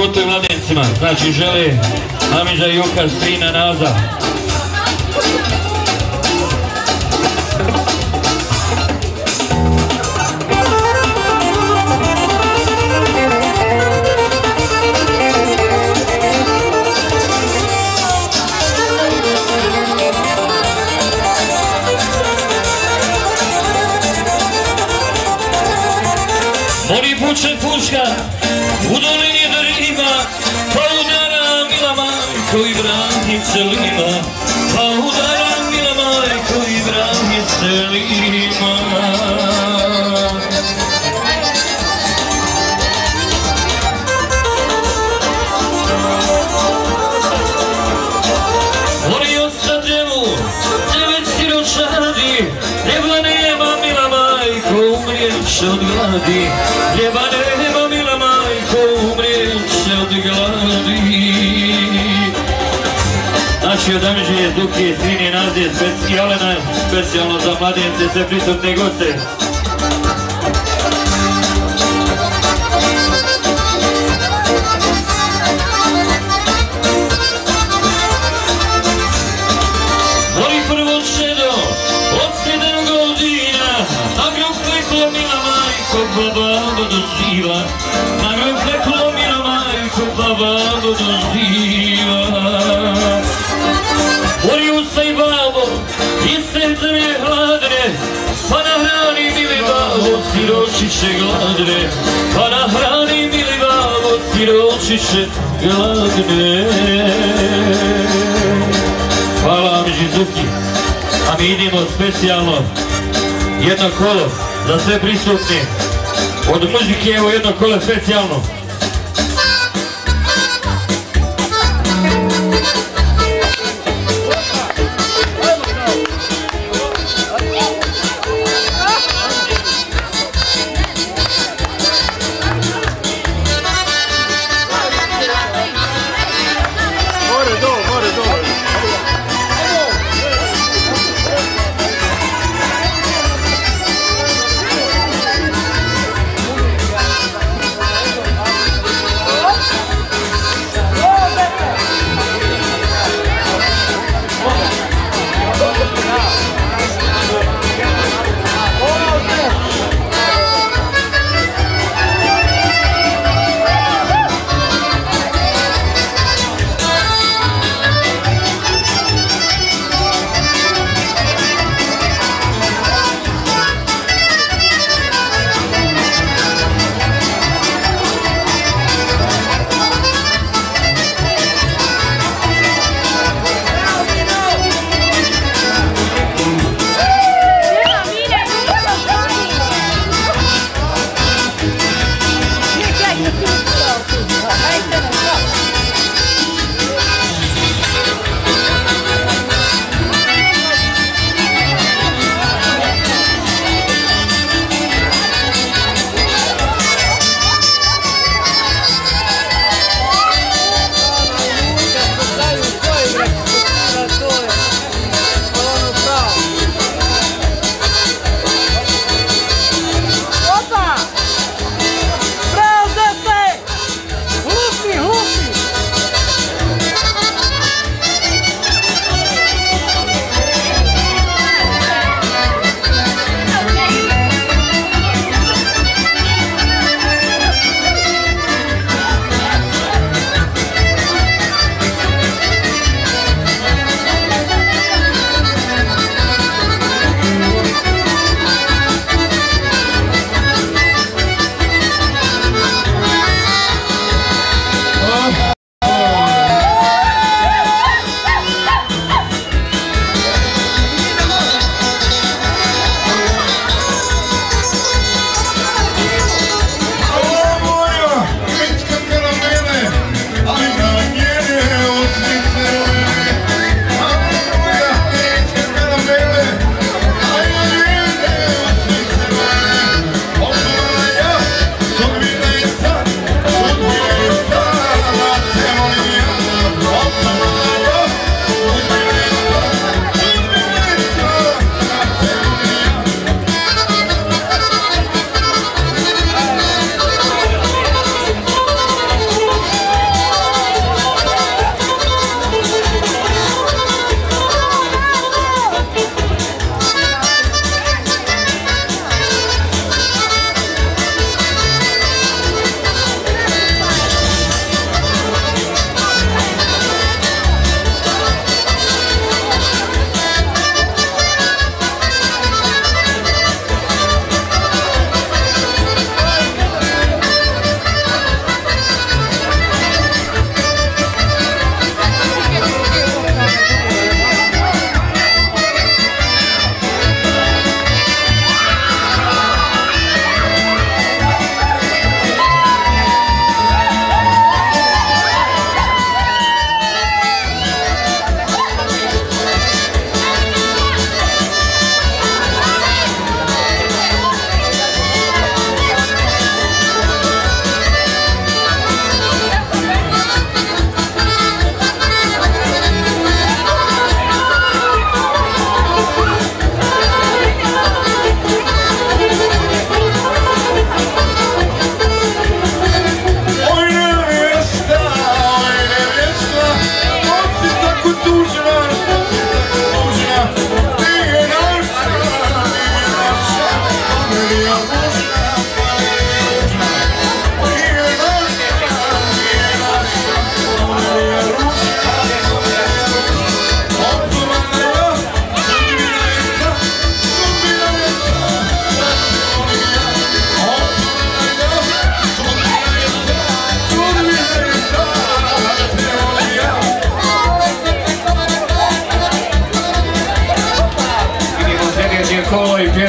pogotovo mladencima, znači žele Amidža Joka, Strina, Naza. Mori puče puška u dolini drima, pa udara mila majko i vranice lima, pa udara mila majko i vranice lima. Mori osta djevu, devet siročadi, ljeba nema mila majko, umrijeće od gladi. Ljeba nema mila majko, umrijeće od gladi. Znači od Amidže, Duke, Strine, Naze, Jelena, specijalno za mladence, sve prisutne goste. Mori prvo šedo, od 7 godina, a grub kleklo mila majko, pa babo doživa. A grub kleklo mila majko, pa babo doživa. Mori usta i babo, i srce mi je hladne, pa nahrani mili babo, siročiće gladne. Pa nahrani mili babo, siročiće gladne. Hvala Amidži Zuki, a mi idemo specijalno jedno kolo za sve prisutne. Od muzike evo jedno kolo specijalno.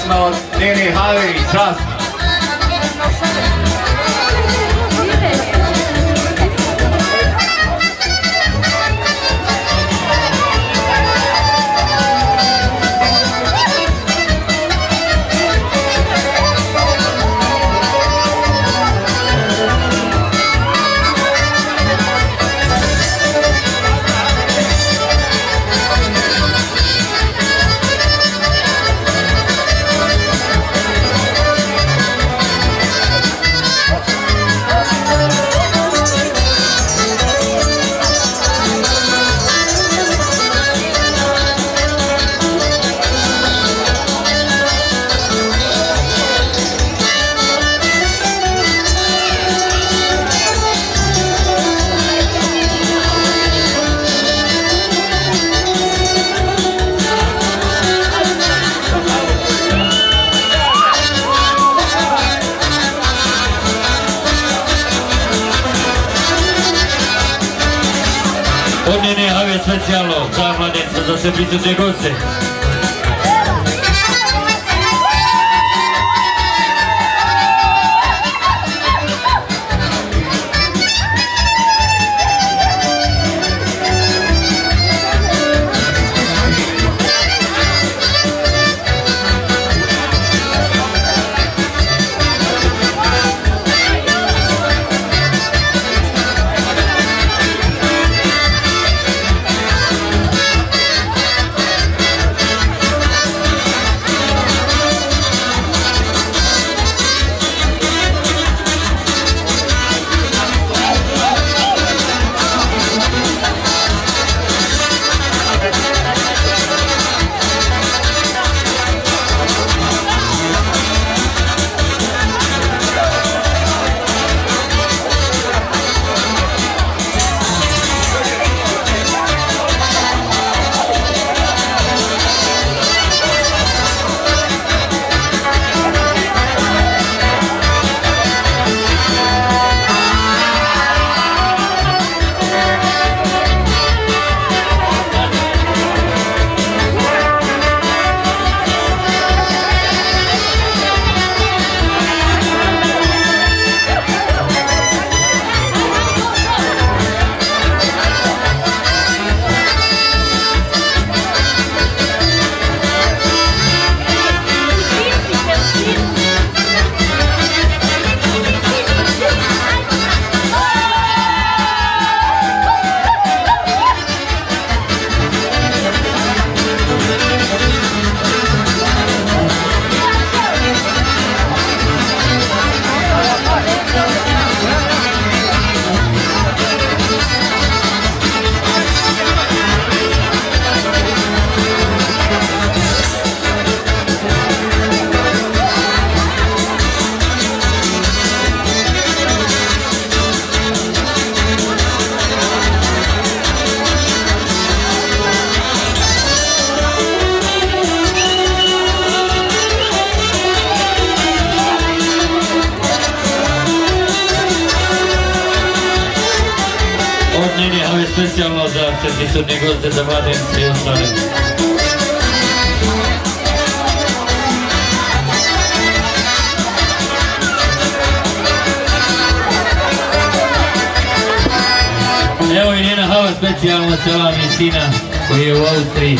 pjesma od Nene Havi, čast. Od Nene Have specijalno za mladenca, za sve prisutne goste. Nene Have specijalno za sve prisutne goste, za mladence i ostale. Evo i Nena Have specijalno sela Misina koji je u Austriji.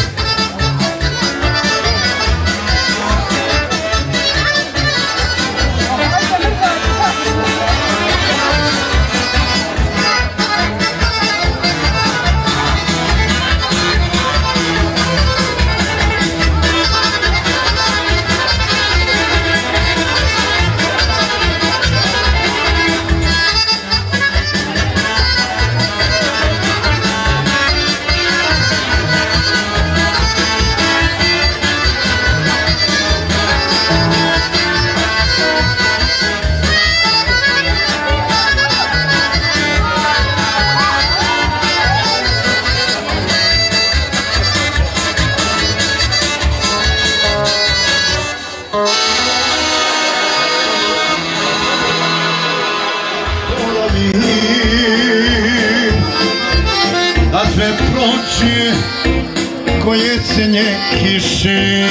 Da sve proći koje cenje kiše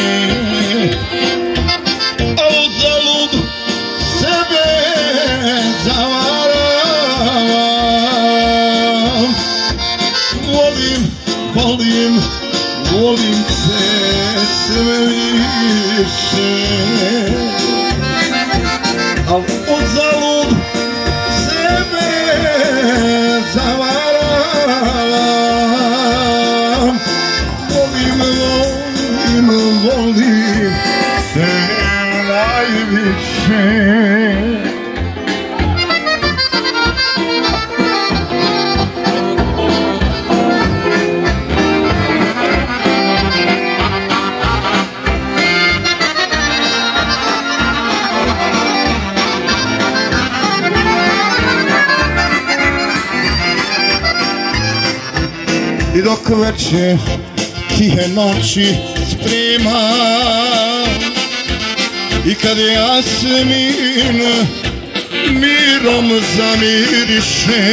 najviše, al uzalud sebe zavaram. Volim te najviše. I dok večer tihe noći sprema i kad jasmin mirom zamiriše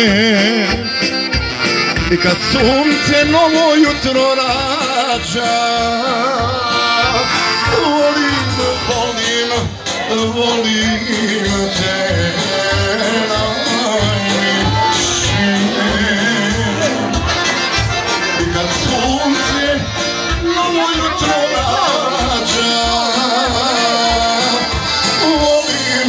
i kad sunce novo jutro rađa, volim te najviše. I kad sunce novo jutro rađa, volim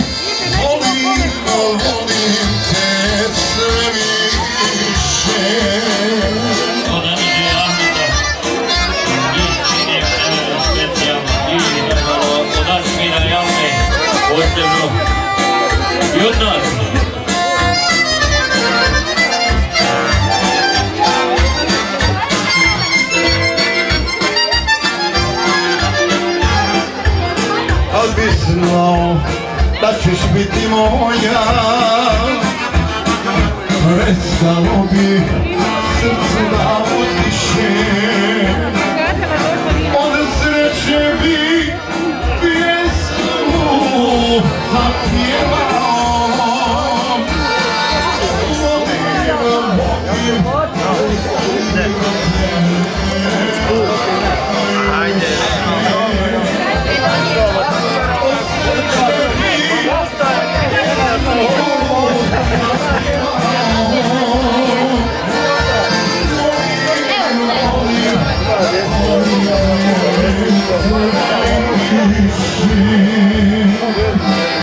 te sve više. Od Amidže Ahmeta i čini specijalno i od Asmina Jalme posebno i od nas. Al bi znao da ćeš biti moja, prestalo bi srce da utiše. Od sreće bi pjesmu, a